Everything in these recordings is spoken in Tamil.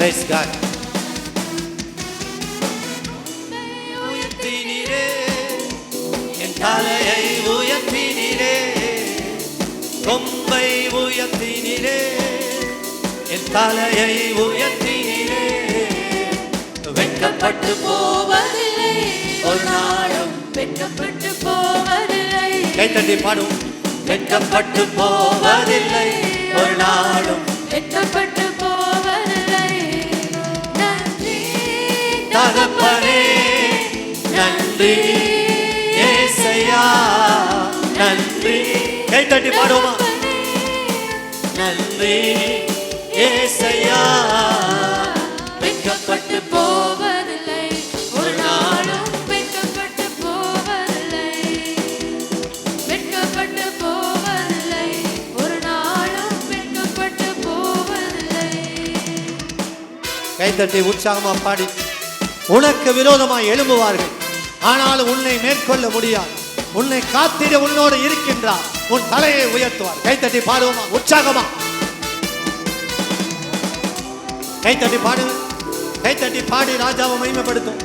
Praise God. உயர்த்தினீரே என் தலையை உயர்த்தினீரே, கொம்பை உயர்த்தினீரே என் தலையை உயர்த்தினீரே. வெட்கப்பட்டு போவதில்லை, ஒரு நாளும் வெட்கப்பட்டு போவதில்லை. கைத்தட்டி பாடும். வெட்கப்பட்டு போவதில்லை, ஒரு நாளும் வெட்கப்பட்டு போவதில்லை. நன்றி தகப்பனே, நன்றி ஏசையா, நன்றி. கைத்தட்டி பாடுவோமா? நன்றி ஏசையா. வெட்கப்பட்டு போவதில்லை, ஒரு நாளும் வெட்கப்பட்டு போவதில்லை. வெட்கப்பட்டு போவதில்லை, ஒரு நாளும் வெட்கப்பட்டு போவதில்லை. கைத்தட்டி உற்சாகமா பாடி. உனக்கு விரோதமாய் எழும்புவார்கள், ஆனாலும் உன்னை மேற்கொள்ள முடியாது. உன்னை காத்திட உன்னோடு இருக்கின்றார், உன் தலையை உயர்த்துவார். கைத்தட்டி பாடுவோமா? உற்சாகமா கைத்தட்டி பாடு. கைத்தட்டி பாடி ராஜாவை மகிமைப்படுத்தும்.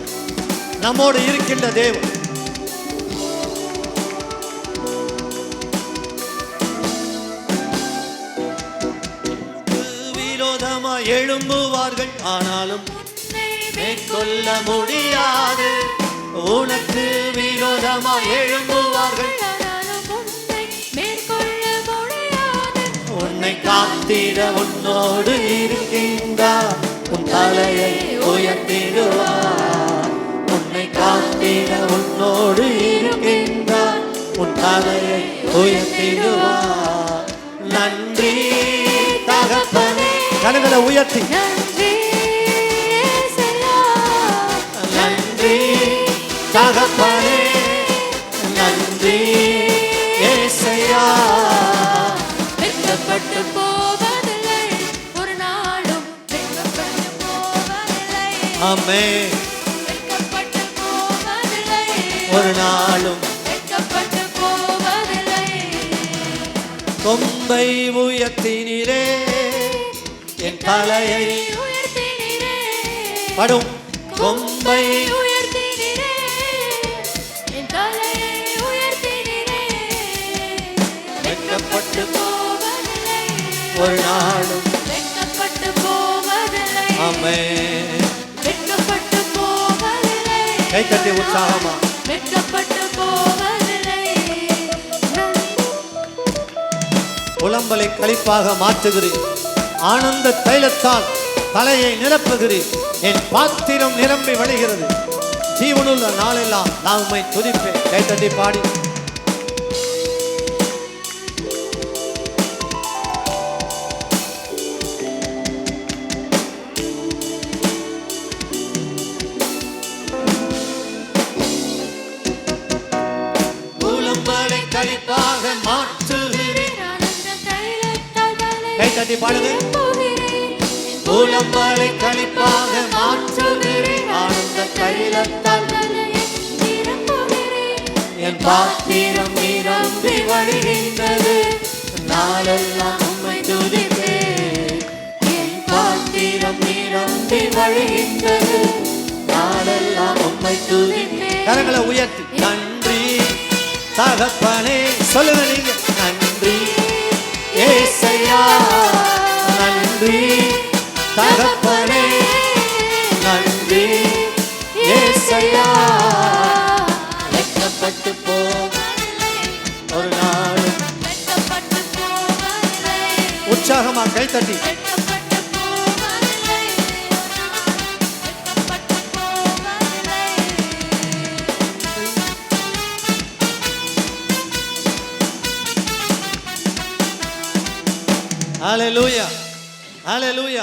நம்மோடு இருக்கின்ற தேவன். விரோதமாய் எழும்புவார்கள், ஆனாலும் மேற்கொள்ள முடியாது. உனக்கு விரோதமாய் எழும்புவார்கள், உன்னை காத்திட உன்னோடு இருக்கின்றார், உன் தலையை உயர்த்திடுவார். உன்னை காத்திட உன்னோடு இருக்கின்றார், உன் தலையை உயர்த்திடுவார். நன்றி தகப்பனே. கரங்களை உயர்த்தி நன்றி தகப்பனே, நன்றி ஏசையா. வெட்கப்பட்டு போவதில்லை, ஒரு நாளும் வெட்கப்பட்டு போவதில்லை. ஆமென். வெட்கப்பட்டு போவதில்லை, ஒரு நாளும் வெட்கப்பட்டு போவதில்லை. கொம்பை உயர்த்தினீரே என் தலையை உயர்த்தினீரே. படும். கொம்பை உயர்த்தினீரே என் தலையை உயர்த்தினீரே. வெட்கப்பட்டு போவதில்லை, ஒரு நாளும் வெட்கப்பட்டு போவதில்லை. ஆமென். வெட்கப்பட்டு போவதில்லை. கைத்தட்டி உற்சாகமா. வெட்கப்பட்டு போவதில்லை. புலம்பலை களிப்பாக மாற்றுகிறேன், ஆனந்த தைலத்தால் தலையை நிரப்புகிறேன். என் பாத்திரம் நிரம்பி வழிகிறது. ஜீவனுள்ள நாளெல்லாம் நான் உம்மை துதிப்பேன். கைத்தட்டி பாடி. புலம்பலை களிப்பாக மாற்றுகிறேன். கைத்தட்டி பாடுங்க. புலம்பலை களிப்பாக மாற்றுகிறேன், ஆனந்த தைலத்தால் என் பாத்திரம் நிரம்பி வழிகின்றது. நாளெல்லாம் உம்மை துதிப்பேன். என் பாத்திரம் நிரம்பி வழிகின்றது. நாளெல்லாம் உம்மை துதிப்பேன். கரங்களை உயர்த்தி நன்றி தகப்பனே. சொல்லுங்க நீங்க. நன்றி ஏசையா, நன்றி தகப்பனே, நன்றி ஏசையா. வெட்கப்பட்டு போவதில்லை, ஒரு நாளும் வெட்கப்பட்டு போவதில்லை. உற்சாகமா கைத்தட்டி. வெட்கப்பட்டு போவதில்லை, ஒரு நாளும் வெட்கப்பட்டு போவதில்லை. ஹல்லேலூயா, ஹல்லேலூயா.